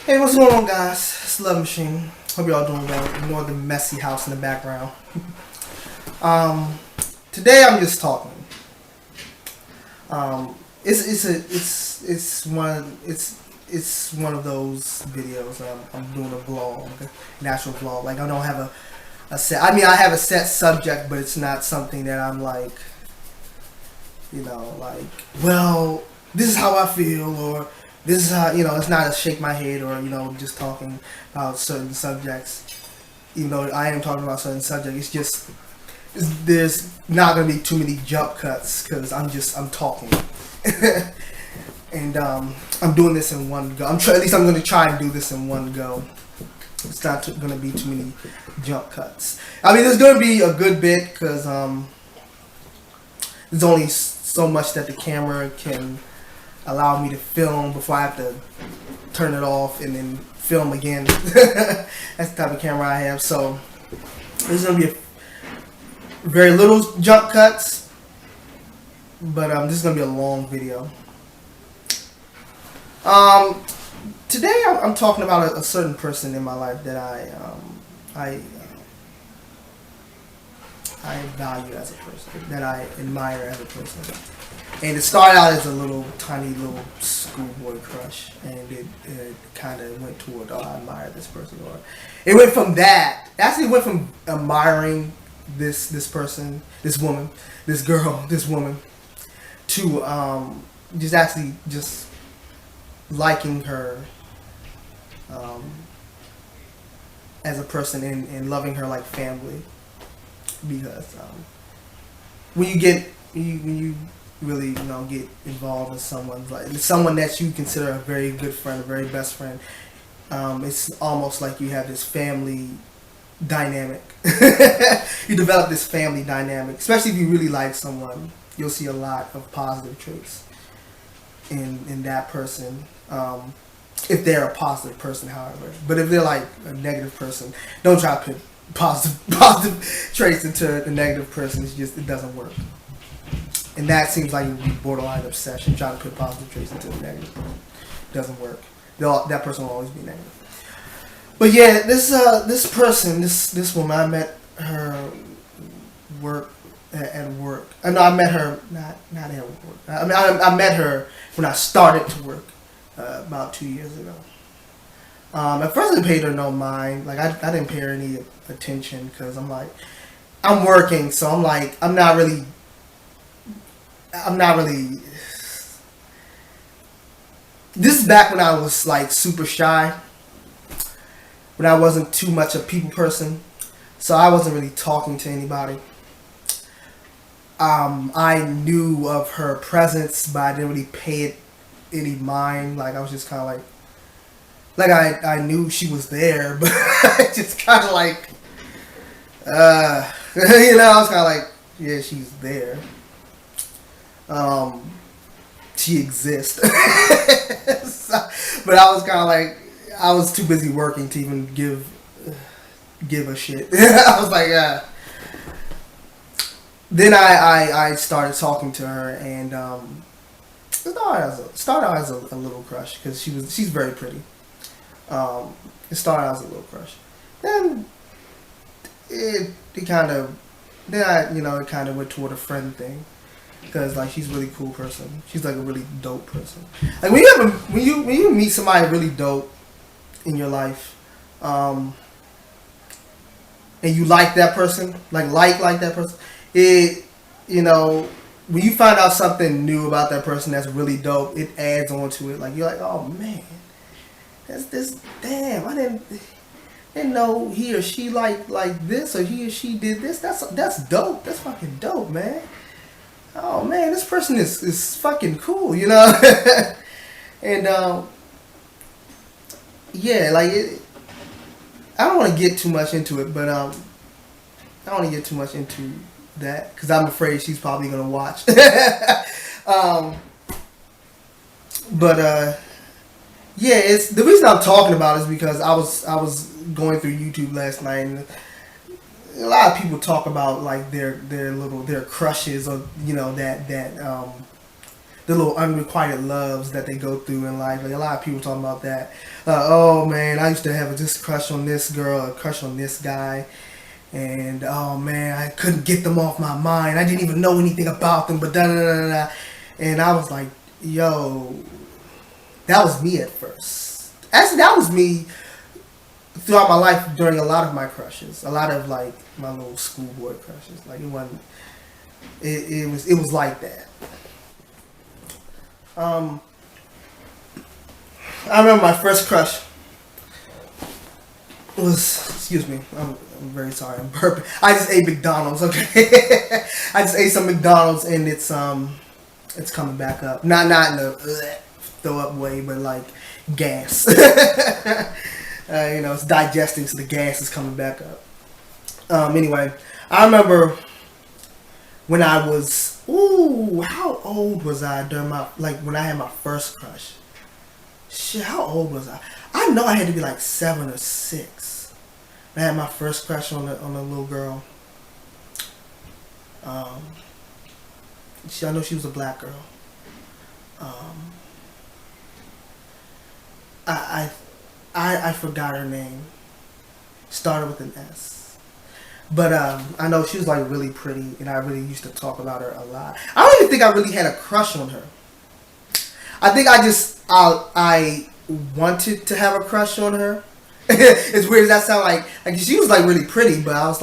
Hey, what's going on, guys? It's LoveMachine. Hope y'all doing well. Ignore the messy house in the background. um, Today I'm just talking. It's one of those videos. I'm doing a vlog, natural vlog. Like I don't have a set. I mean, I have a set subject, but it's not something that I'm like, like, well, this is how I feel, or this is how, it's not a shake my head, or, just talking about certain subjects. Even though I am talking about certain subjects, there's not going to be too many jump cuts, because I'm talking. And I'm doing this in one go. At least I'm going to try and do this in one go. It's not going to be too many jump cuts. I mean, there's going to be a good bit, because there's only so much that the camera can allow me to film before I have to turn it off and then film again. That's the type of camera I have. So there's going to be very little jump cuts, but this is going to be a long video. Today I'm talking about a certain person in my life that I value as a person, that I admire as a person. And it started out as a tiny little schoolboy crush, and it kind of went toward, oh, I admire this person. Or it went from that. Actually, it went from admiring this person, this woman, this girl, this woman, to just liking her as a person and loving her like family. Because when you really get involved with someone that you consider a very good friend, a very best friend, it's almost like you have this family dynamic. You develop this family dynamic, especially if you really like someone. You'll see a lot of positive traits in that person, if they're a positive person, however. But if they're like a negative person, don't try to put positive traits into a negative person. It doesn't work. And that seems like it would be borderline obsession, trying to put positive traits into a negative person. It doesn't work. That person will always be negative. But yeah, this person, this woman, I met her at work. No, I met her not at work. I mean, I met her when I started to work about 2 years ago. At first I paid her no mind. Like I didn't pay her any attention, because I'm working, so I'm not really. This is back when I was like super shy, when I wasn't too much a people person, so I wasn't really talking to anybody. I knew of her presence, but I didn't really pay it any mind. Like I was just kind of like I knew she was there, but I just kind of like, I was kind of like, yeah, she's there. She exists. But I was kind of like, I was too busy working to even give a shit. I was like, Then I started talking to her, and it started out as a little crush, because she's very pretty. It started out as a little crush. Then it kind of went toward a friend thing, because like she's a really cool person. She's like a really dope person. Like when you meet somebody really dope in your life, and you like that person, like that person, when you find out something new about that person that's really dope, it adds on to it. Like you're like, oh man, that's this. Damn, I didn't know he or she like this, or he or she did this. That's dope. That's fucking dope, man. Oh man, this person is fucking cool, And yeah, like I don't want to get too much into it, but I don't want to get too much into that, because I'm afraid she's probably gonna watch. Yeah, it's the reason I'm talking about it is because I was going through YouTube last night, and a lot of people talk about like their crushes, or the little unrequited loves that they go through in life. Like a lot of people talking about that. Oh man, I used to have this crush on this girl, a crush on this guy, and oh man, I couldn't get them off my mind. I didn't even know anything about them, but da da da da. And I was like, yo, that was me at first. Actually, that was me throughout my life during a lot of my crushes, a lot of like my little schoolboy crushes. Like it wasn't. It was like that. I remember my first crush was, excuse me, I'm very sorry, I'm burping. I just ate McDonald's, okay? I just ate some McDonald's and it's coming back up. Not in the throw up way, but like gas. It's digesting, so the gas is coming back up. Anyway, I remember when I was, how old was I during when I had my first crush? Shit, how old was I? I know I had to be like 7 or 6. I had my first crush on a little girl. I know she was a black girl. I forgot her name. Started with an S. But I know she was like really pretty, and I really used to talk about her a lot. I don't even think I really had a crush on her. I think I wanted to have a crush on her. As weird as that sound, like she was like really pretty, but I was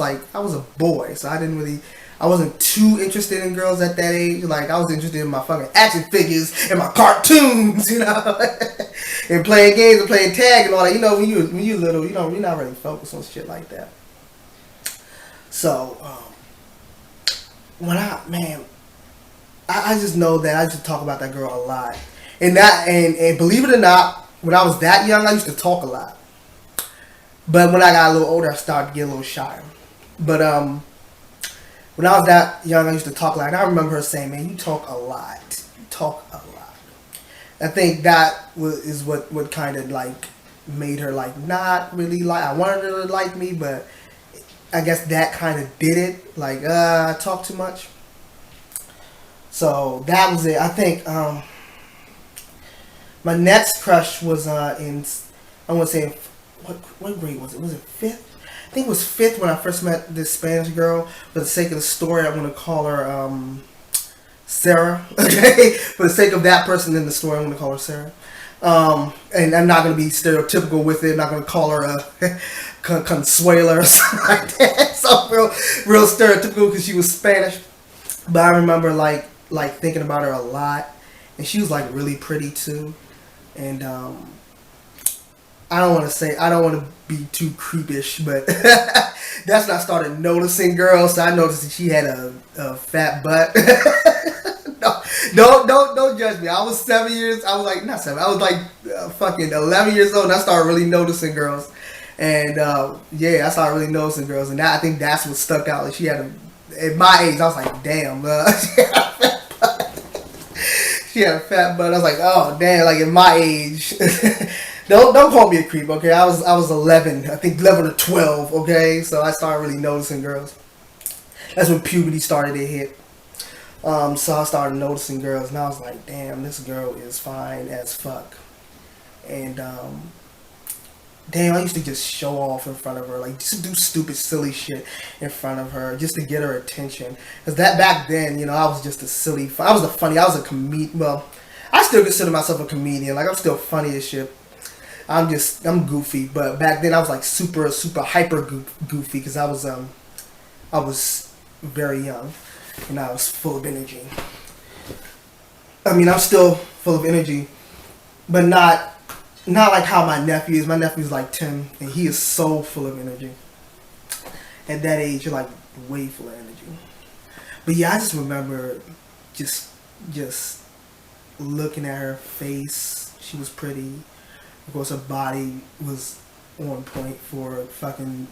a boy, so I wasn't too interested in girls at that age. Like I was interested in my fucking action figures and my cartoons, and playing games and playing tag and all that. When you're little, you're not really focused on shit like that. So I just know that I used to talk about that girl a lot. And believe it or not, when I was that young, I used to talk a lot. But when I got a little older, I started to get a little shy. But when I was that young, I used to talk a lot. And I remember her saying, "Man, you talk a lot. You talk a lot." I think that is what kind of like made her like not really like. I wanted her to like me, but I guess that kind of did it. Like I talk too much. So that was it. I think. My next crush was in, I want to say, what grade was it? Was it 5th? I think it was 5th when I first met this Spanish girl. For the sake of the story, I'm going to call her Sarah. Okay? For the sake of that person in the story, I'm going to call her Sarah. And I'm not going to be stereotypical with it. I'm not going to call her Consuela or something like that. So real stereotypical because she was Spanish. But I remember like thinking about her a lot. And she was like really pretty too. And I don't want to be too creepish, but that's when I started noticing girls. So I noticed that she had a fat butt. No, don't judge me. I was 7 years. I was like not 7. I was like fucking 11 years old, and I started really noticing girls. And I started really noticing girls, and I think that's what stuck out. Like she had at my age, I was like, damn. She had a fat butt. I was like, oh damn, like at my age. don't call me a creep, okay? I was 11, I think 11 or 12, okay? So I started really noticing girls. That's when puberty started to hit. So I started noticing girls, and I was like, damn, this girl is fine as fuck. And damn, I used to just show off in front of her, like just do stupid, silly shit in front of her, just to get her attention. Cause that back then, I was just I was a comedian. Well, I still consider myself a comedian. Like I'm still funny as shit. I'm goofy, but back then I was like super, super hyper goofy because I was very young and I was full of energy. I mean, I'm still full of energy, but not like how my nephew is. My nephew's like 10, and he is so full of energy. At that age, you're like way full of energy. But yeah, I just remember just looking at her face. She was pretty. Of course, her body was on point for a fucking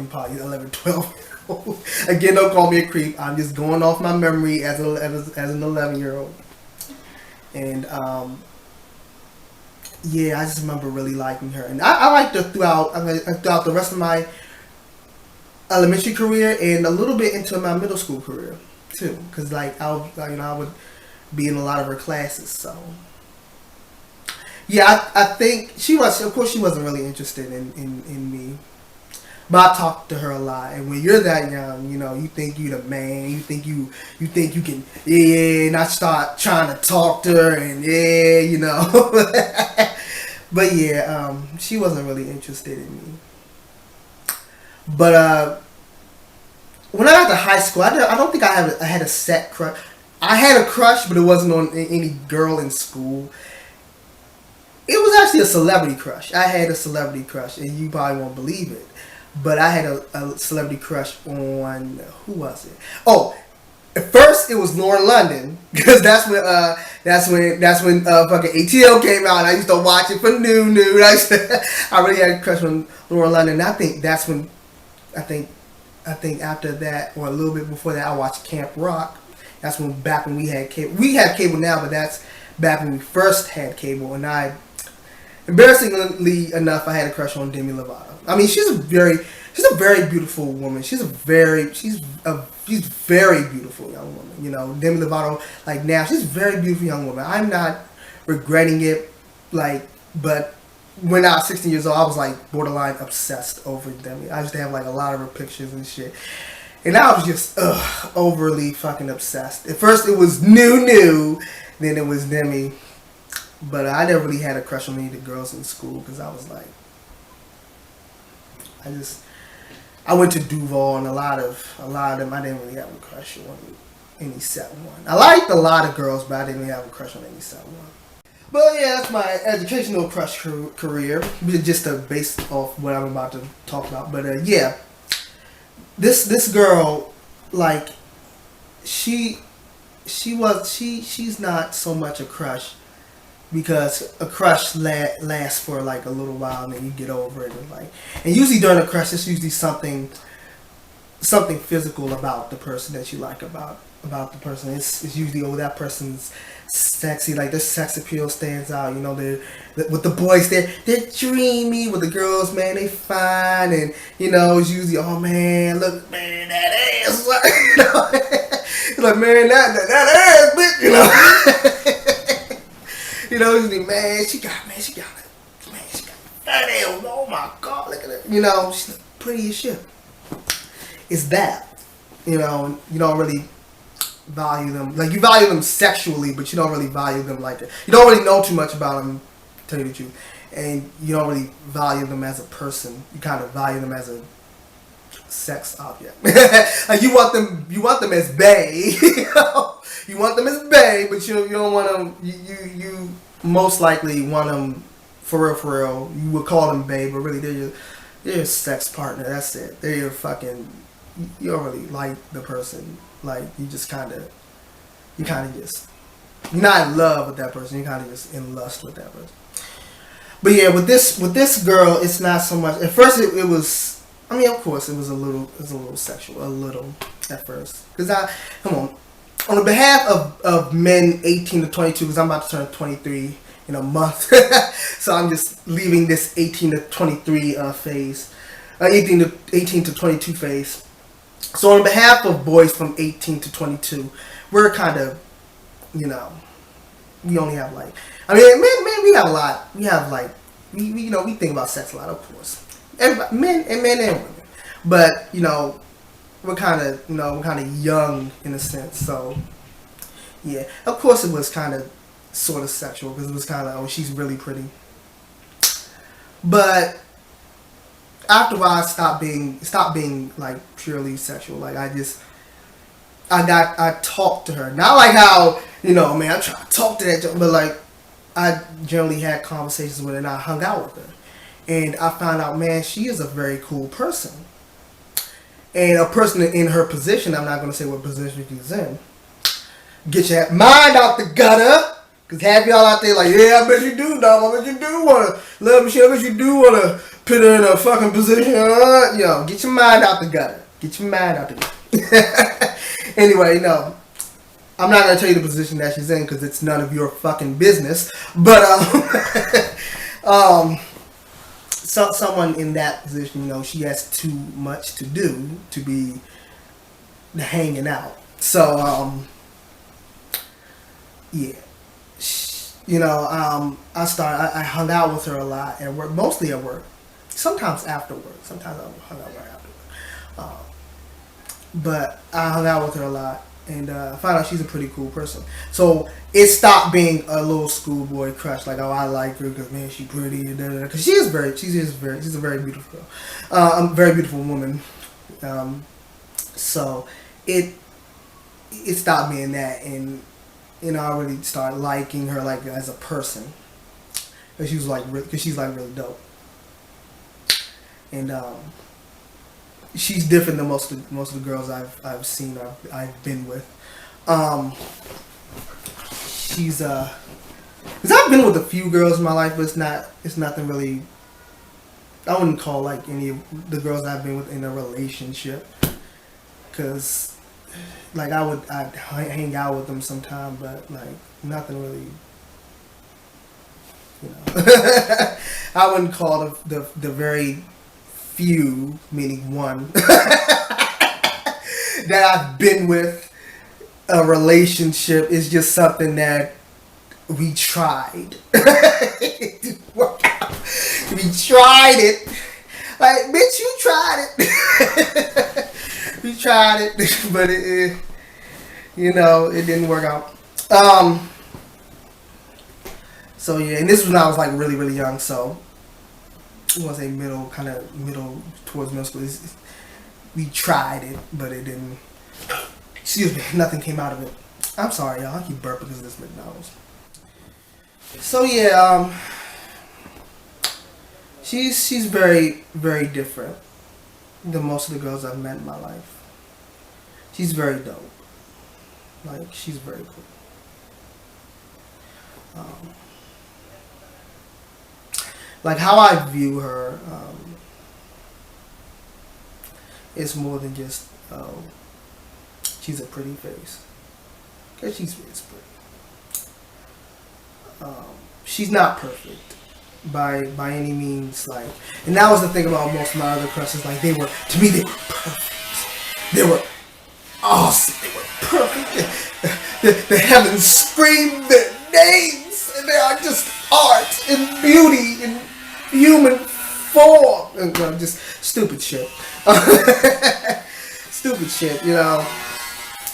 probably 11, 12-year-old. Again, don't call me a creep. I'm just going off my memory as an 11-year-old. And I just remember really liking her, and I liked her throughout the rest of my elementary career and a little bit into my middle school career too. Cause like I would be in a lot of her classes. So yeah, I think she was. Of course, she wasn't really interested in me. But I talked to her a lot, and when you're that young, you think you the man, you think you can, yeah, and I start trying to talk to her, and but yeah, she wasn't really interested in me. But when I got to high school, I don't think I had a set crush. I had a crush, but it wasn't on any girl in school. It was actually a celebrity crush. I had a celebrity crush, and you probably won't believe it. But I had a celebrity crush on, who was it? Oh, at first it was Lauren London, because that's when fucking ATL came out. And I used to watch it for New. I really had a crush on Lauren London. And I think that's when I think after that, or a little bit before that, I watched Camp Rock. That's back when we had cable. We have cable now, but that's back when we first had cable. And embarrassingly enough, I had a crush on Demi Lovato. I mean, she's a very beautiful woman. She's a very beautiful young woman. Demi Lovato, like now, she's a very beautiful young woman. I'm not regretting it, but when I was 16 years old, I was like borderline obsessed over Demi. I used to have like a lot of her pictures and shit. And I was just overly fucking obsessed. At first it was new, then it was Demi. But I never really had a crush on any of the girls in school because I was like, I went to Duval and a lot of them I didn't really have a crush on any set one. I liked a lot of girls, but I didn't really have a crush on any set one. But yeah, that's my educational crush career, just based off what I'm about to talk about. But yeah, this girl, like, she's not so much a crush, because a crush lasts for like a little while and then you get over it, and usually during a crush it's usually something physical about the person that you like about the person. It's usually, that person's sexy, like their sex appeal stands out. With the boys, they're dreamy. With the girls, man, they fine, and it's usually, oh man, look, man, that ass, like man, that ass, bitch, usually, man, she got fat ass. Oh my god, look at her. She's pretty as shit. It's that, you don't really value them. Like, you value them sexually, but you don't really value them like that. You don't really know too much about them, to tell you the truth. And you don't really value them as a person. You kind of value them as a sex object. Like, you want them as bae. You want them as bae, but you don't want them. You most likely want them for real. You would call them bae, but really they're your sex partner. That's it. They're your fucking. You don't really like the person. Like, you kind of just, you're not in love with that person. You're kind of just in lust with that person. But yeah, with this girl, it's not so much. At first, it was. I mean, of course, it was a little sexual, a little at first. Because come on the behalf of men 18 to 22, because I'm about to turn 23 in a month, so I'm just leaving this 18 to 23 phase, 18 to 22 phase. So on behalf of boys from 18 to 22, we're kind of, we only have like, I mean, men, we have a lot. We have like, we think about sex a lot, of course. Everybody, men and women. But, we're kind of young in a sense. So, yeah. Of course it was kind of sort of sexual, because it was kind of, oh, she's really pretty. But after a while, I stopped being like purely sexual. Like, I talked to her. Not like how, man, I try to talk to that, but like, I generally had conversations with her and I hung out with her. And I found out, man, she is a very cool person. And a person in her position, I'm not going to say what position she's in, get your mind out the gutter. Because half y'all out there like, yeah, I bet you do, dog. I bet you do want to love me. I bet you do want to put her in a fucking position. Get your mind out the gutter. Get your mind out the gutter. Anyway, no. I'm not going to tell you the position that she's in because it's none of your fucking business. But, someone in that position, she has too much to do to be hanging out. So, yeah. I hung out with her a lot at work, mostly at work. Sometimes after work. Sometimes I hung out right after work. But I hung out with her a lot, and I found out she's a pretty cool person. So it stopped being a little schoolboy crush, like, oh, I like her because, man, she's pretty, and because she's a very beautiful girl, a very beautiful woman. So it it stopped being that, and I really started liking her like as a person, because she was like, because she's like really dope, and she's different than most of the girls I've seen, I've been with. Um, she's because I've been with a few girls in my life, but it's nothing really. I wouldn't call like any of the girls I've been with in a relationship, because like I'd hang out with them sometime, but like nothing really. I wouldn't call the very few, meaning one, that I've been with a relationship. Is just something that we tried. It didn't work out. We tried it. Like, bitch, you tried it. We tried it, but it didn't work out. So yeah, and this was when I was like really, really young. So I want to say middle towards middle school. We tried it, but it didn't. Excuse me, nothing came out of it. I'm sorry, y'all. I keep burping because of this McDonald's. So yeah, she's very, very different than most of the girls I've met in my life. She's very dope. Like, she's very cool. Um, like how I view her, it's more than just she's a pretty face. Cause she's pretty. She's not perfect by any means. Like, and that was the thing about most of my other crushes. Like, they were perfect. They were awesome. They were perfect. The heavens screamed their names, and they are just art and beauty and human form. And, just stupid shit. Stupid shit.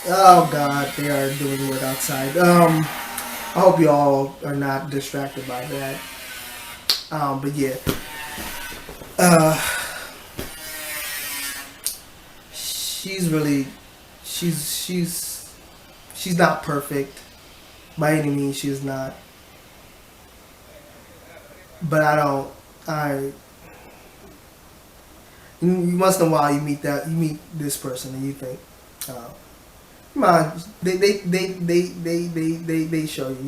Oh God, they are doing work outside. I hope you all are not distracted by that. But yeah. She's really, she's not perfect by any means. She is not. But once in a while you meet this person and you think, man, they show you,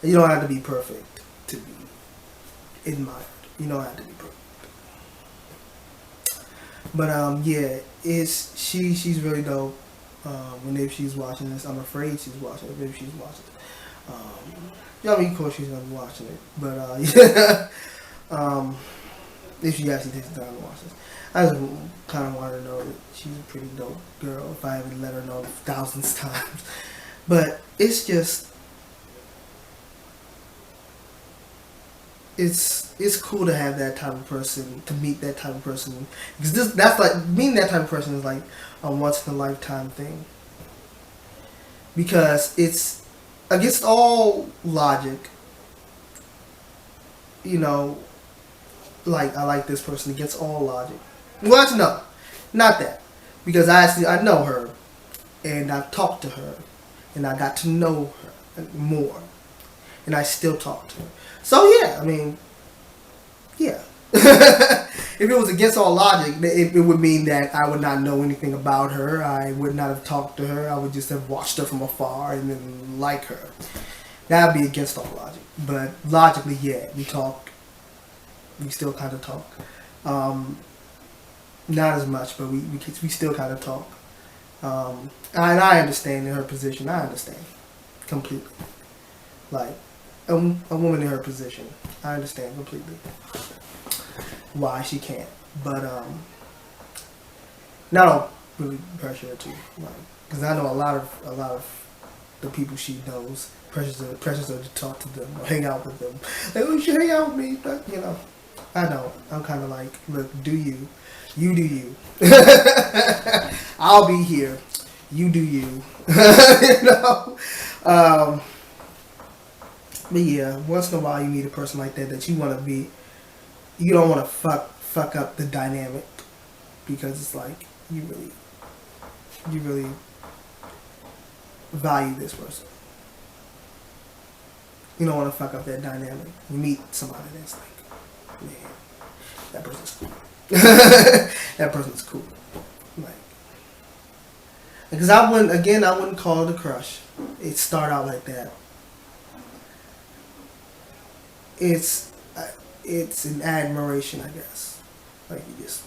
you don't have to be perfect to be admired. You don't have to be perfect. But yeah, she's really dope. And if she's watching this, I'm afraid she's watching it. If she's watching it, of course she's gonna be watching it. But yeah, if she actually takes the time to watch this, I just kind of want her to know that she's a pretty dope girl. If I haven't let her know thousands of times, but it's just. It's cool to have that type of person, to meet that type of person, because that's like, meeting that type of person is like a once in a lifetime thing, because it's against all logic, like, I like this person against all logic. Well, actually, no, not that, because I know her, and I've talked to her, and I got to know her more, and I still talk to her. So yeah, I mean, yeah. If it was against all logic, it would mean that I would not know anything about her. I would not have talked to her. I would just have watched her from afar and then like her. That would be against all logic. But logically, yeah, we talk. We still kind of talk. Not as much, but we still kind of talk. And I understand in her position. I understand completely. Like, a woman in her position, I understand completely why she can't, but not all really pressure her to, like, because I know a lot of the people she knows, pressures her to talk to them or hang out with them. Like, oh, you should hang out with me, but you know, I don't. I'm kind of like, look, do you do you. I'll be here. You do you. You know. But yeah, once in a while you meet a person like that you want to be. You don't want to fuck up the dynamic because it's like you really value this person. You don't want to fuck up that dynamic. You meet somebody that's like, man, that person's cool. That person's cool. Like, because I wouldn't call it a crush. It start out like that. It's an admiration, I guess. Like, you just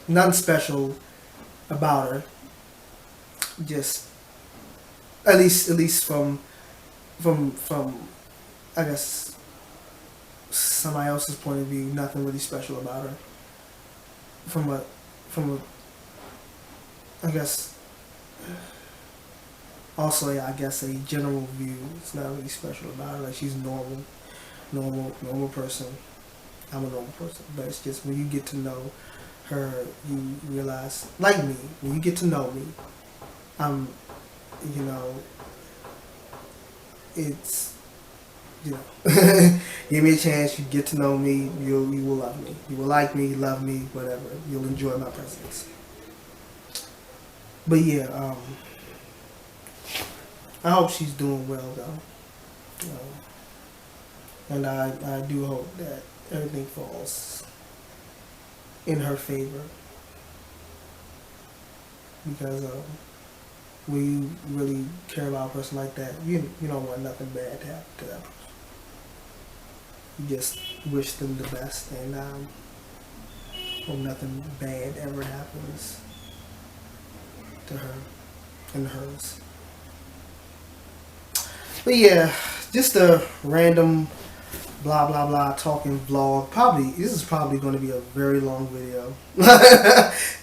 nothing special about her. Just at least from I guess somebody else's point of view, nothing really special about her. From a I guess also, yeah, I guess a general view, it's not really special about her. Like, she's normal person. I'm a normal person, but it's just when you get to know her, you realize, like me, when you get to know me, I'm, you know, it's, you know, give me a chance, you get to know me, you will love me. You will like me, love me, whatever. You'll enjoy my presence. But yeah, I hope she's doing well though. And I do hope that everything falls in her favor. Because when you really care about a person like that, you don't want nothing bad to happen to that person. You just wish them the best and hope nothing bad ever happens to her and hers. But yeah, just a random blah blah blah talking vlog. This is probably going to be a very long video.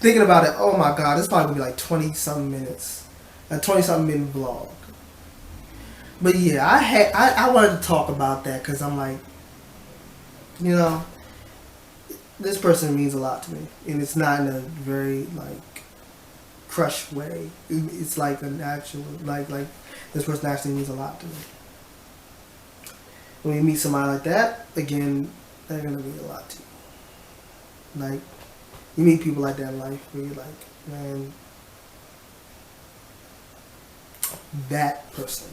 Thinking about it, oh my god, it's probably going to be like 20 something minutes, a 20 something minute vlog. But yeah, I wanted to talk about that because I'm like, you know, this person means a lot to me, and it's not in a very like crush way. It's like an actual like this person actually means a lot to me. When you meet somebody like that, again, they're gonna mean a lot to you. Like, you meet people like that in life where you're like, man, that person.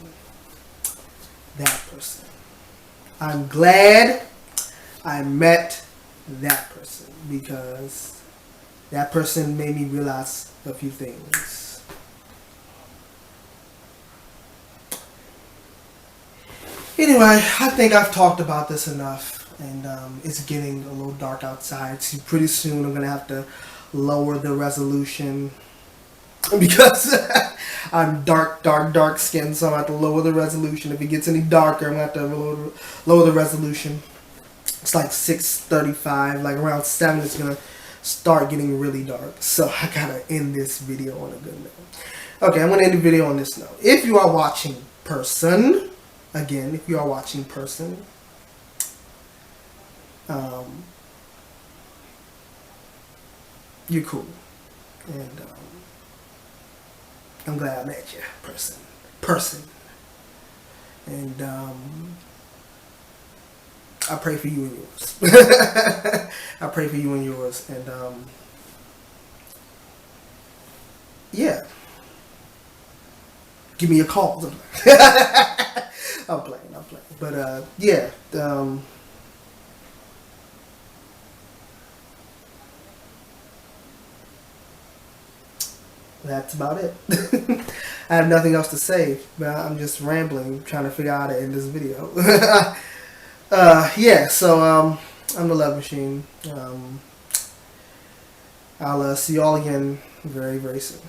I'm glad I met that person because that person made me realize a few things. Anyway, I think I've talked about this enough, and it's getting a little dark outside, so pretty soon I'm going to have to lower the resolution because I'm dark skinned, so I'm going to have to lower the resolution. If it gets any darker, I'm going to have to lower the resolution. It's like 6:35, like around 7 it's going to start getting really dark, so I got to end this video on a good note. Okay, I'm going to end the video on this note. If you are watching person, again, if you are watching person, you're cool, and I'm glad I met you, person, and I pray for you and yours. I pray for you and yours, and yeah, give me a call. I'm playing, but yeah, that's about it. I have nothing else to say, but I'm just rambling, trying to figure out how to end this video. Yeah, so I'm the Love Machine. I'll see y'all again very, very soon.